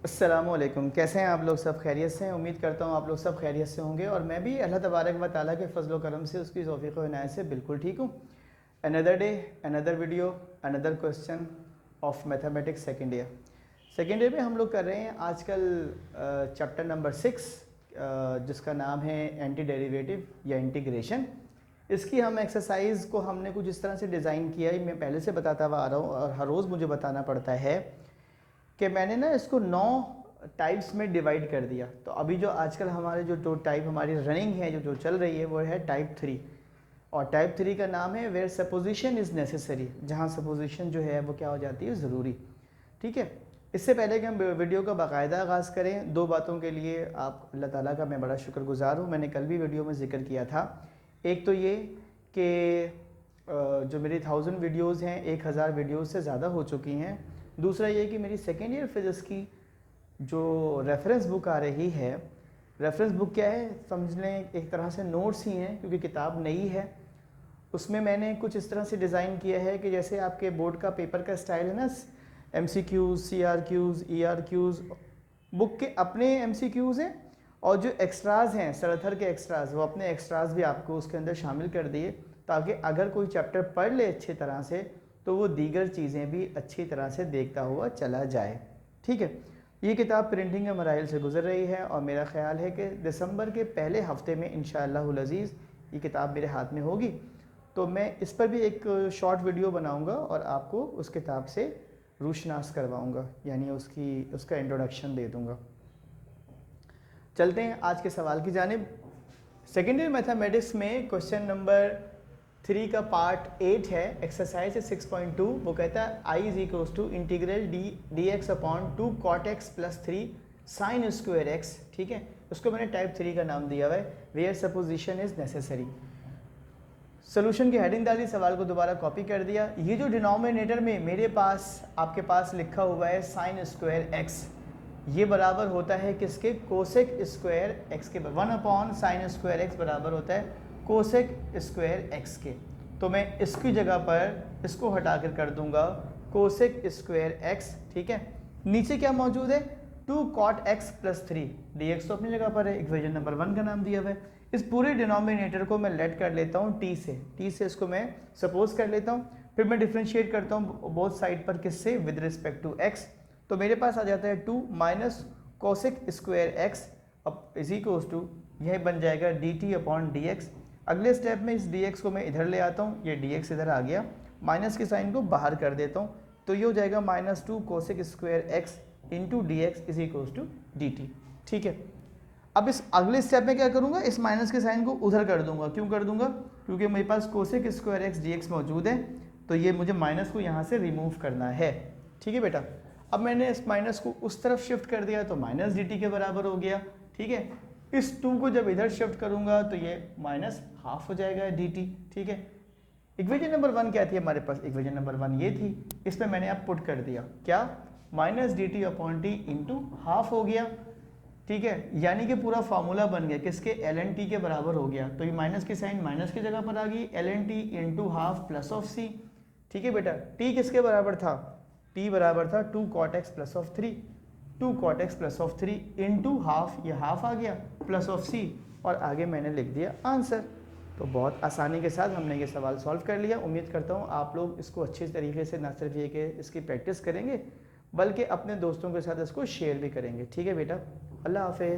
अस्सलामुअलैकुम, कैसे हैं आप लोग? सब खैरियत से हैं? उम्मीद करता हूँ आप लोग सब खैरियत से होंगे और मैं भी अल्लाह तबारक व तआला के फजल करम से उसकी तौफीक व इनायत से बिल्कुल ठीक हूँ। Another day, another video, another question of mathematics second year में हम लोग कर रहे हैं आजकल चैप्टर नंबर 6 जिसका नाम है एंटी डेरिवेटिव या इंटीग्रेशन। इसकी हम एक्सरसाइज को हमने कुछ इस तरह से डिज़ाइन किया है, मैं पहले से बताता हुआ आ रहा हूँ और हर रोज़ मुझे बताना पड़ता है कि मैंने ना इसको 9 टाइप्स में डिवाइड कर दिया। तो अभी जो आजकल हमारे जो टाइप हमारी रनिंग है जो चल रही है वो है टाइप 3, और टाइप 3 का नाम है वेयर सपोजिशन इज़ नेसेसरी, जहाँ सपोजिशन जो है वो क्या हो जाती है, ज़रूरी। ठीक है, इससे पहले कि हम वीडियो का बाकायदा आगाज़ करें, दो बातों के लिए आप अल्लाह ताला का मैं बड़ा शुक्रगुजार हूँ। मैंने कल भी वीडियो में जिक्र किया था। एक तो ये कि जो मेरी 1000 वीडियोज़ हैं 1000 वीडियोज़ से ज़्यादा हो चुकी हैं। दूसरा ये कि मेरी सेकेंड ईयर फिज़िक्स की जो रेफरेंस बुक आ रही है, रेफरेंस बुक क्या है समझ लें, एक तरह से नोट्स ही हैं क्योंकि किताब नई है। उसमें मैंने कुछ इस तरह से डिज़ाइन किया है कि जैसे आपके बोर्ड का पेपर का स्टाइल है ना, MCQs, CRQs, ERQs, बुक के अपने MCQs हैं और जो एक्स्ट्राज़ हैं सरथर के एक्स्ट्राज़, वो अपने एक्स्ट्राज़ भी आपको उसके अंदर शामिल कर दिए ताकि अगर कोई चैप्टर पढ़ ले अच्छी तरह से तो वो दीगर चीज़ें भी अच्छी तरह से देखता हुआ चला जाए। ठीक है, ये किताब प्रिंटिंग के मराइल से गुजर रही है और मेरा ख्याल है कि दिसंबर के पहले हफ्ते में इंशाअल्लाहुल अज़ीज़ ये किताब मेरे हाथ में होगी, तो मैं इस पर भी एक शॉर्ट वीडियो बनाऊंगा और आपको उस किताब से रूशनास करवाऊंगा, यानी उसका इंट्रोडक्शन दे दूंगा। चलते हैं आज के सवाल की जानिब। सेकेंड ईयर मैथमेटिक्स में क्वेश्चन नंबर 3 का पार्ट 8 है, एक्सरसाइज 6.2। वो कहता है I is equals to integral d x upon 2 cot x plus 3 sine square x. ठीक है, उसको मैंने टाइप 3 का नाम दिया हुआ है where supposition is necessary. Solution की हेडिंग डाली, सवाल को दोबारा कॉपी कर दिया। ये जो डिनोमिनेटर में मेरे पास आपके पास लिखा हुआ है साइन स्क्वायर एक्स, ये बराबर होता है किसके, कोसेक स्क्वायर एक्स के। 1 अपॉन साइन स्क्वायर एक्स बराबर होता है कोसेक स्क्वायर एक्स के। तो मैं इसकी जगह पर इसको हटा कर दूंगा कोसेक स्क्वायर एक्स। ठीक है, नीचे क्या मौजूद है, 2 cot x plus 3, d x तो अपनी जगह पर है, इक्वेशन नंबर 1 का नाम दिया हुआ है। इस पूरे डिनोमिनेटर को मैं लेट कर लेता हूँ टी से इसको मैं सपोज कर लेता हूँ, फिर मैं डिफ्रेंशिएट करता हूँ बोथ साइड पर किससे, विद रिस्पेक्ट टू एक्स। तो मेरे पास आ जाता है 2 माइनस कोसेक स्क्वायर एक्स अब इज इक्वल्स टू, यह बन जाएगा D T upon D x. अगले स्टेप में इस dx को मैं इधर ले आता हूँ, ये dx इधर आ गया, माइनस के साइन को बाहर कर देता हूँ, तो ये हो जाएगा -2 cosec square x into d x is equals to d t. ठीक है, अब इस अगले स्टेप में क्या करूँगा, इस माइनस के साइन को उधर कर दूंगा। क्यों कर दूंगा, क्योंकि मेरे पास cosec square x d x मौजूद है, तो ये मुझे माइनस को यहाँ से रिमूव करना है। ठीक है बेटा, अब मैंने इस माइनस को उस तरफ शिफ्ट कर दिया तो माइनस डी टी के बराबर हो गया। ठीक है, इस 2 को जब इधर शिफ्ट करूंगा तो ये -हाफ हो जाएगा डी टी। ठीक है, इक्वेशन नंबर 1 क्या थी हमारे पास, इक्वेशन नंबर 1 ये थी, इसमें मैंने अब पुट कर दिया क्या, minus D T upon T into half हो गया। ठीक है, यानी कि पूरा फार्मूला बन गया किसके, एल एन टी के बराबर हो गया। तो ये माइनस की साइन माइनस की जगह पर आ गई, l n t into half plus of c. ठीक है बेटा, टी किसके बराबर था, टी बराबर था 2 cot x plus of 3, 2 cot x plus of 3 into half, ये हाफ आ गया प्लस ऑफ सी, और आगे मैंने लिख दिया आंसर। तो बहुत आसानी के साथ हमने ये सवाल सॉल्व कर लिया। उम्मीद करता हूँ आप लोग इसको अच्छे तरीके से ना सिर्फ ये कि इसकी प्रैक्टिस करेंगे बल्कि अपने दोस्तों के साथ इसको शेयर भी करेंगे। ठीक है बेटा, अल्लाह हाफ़िज़।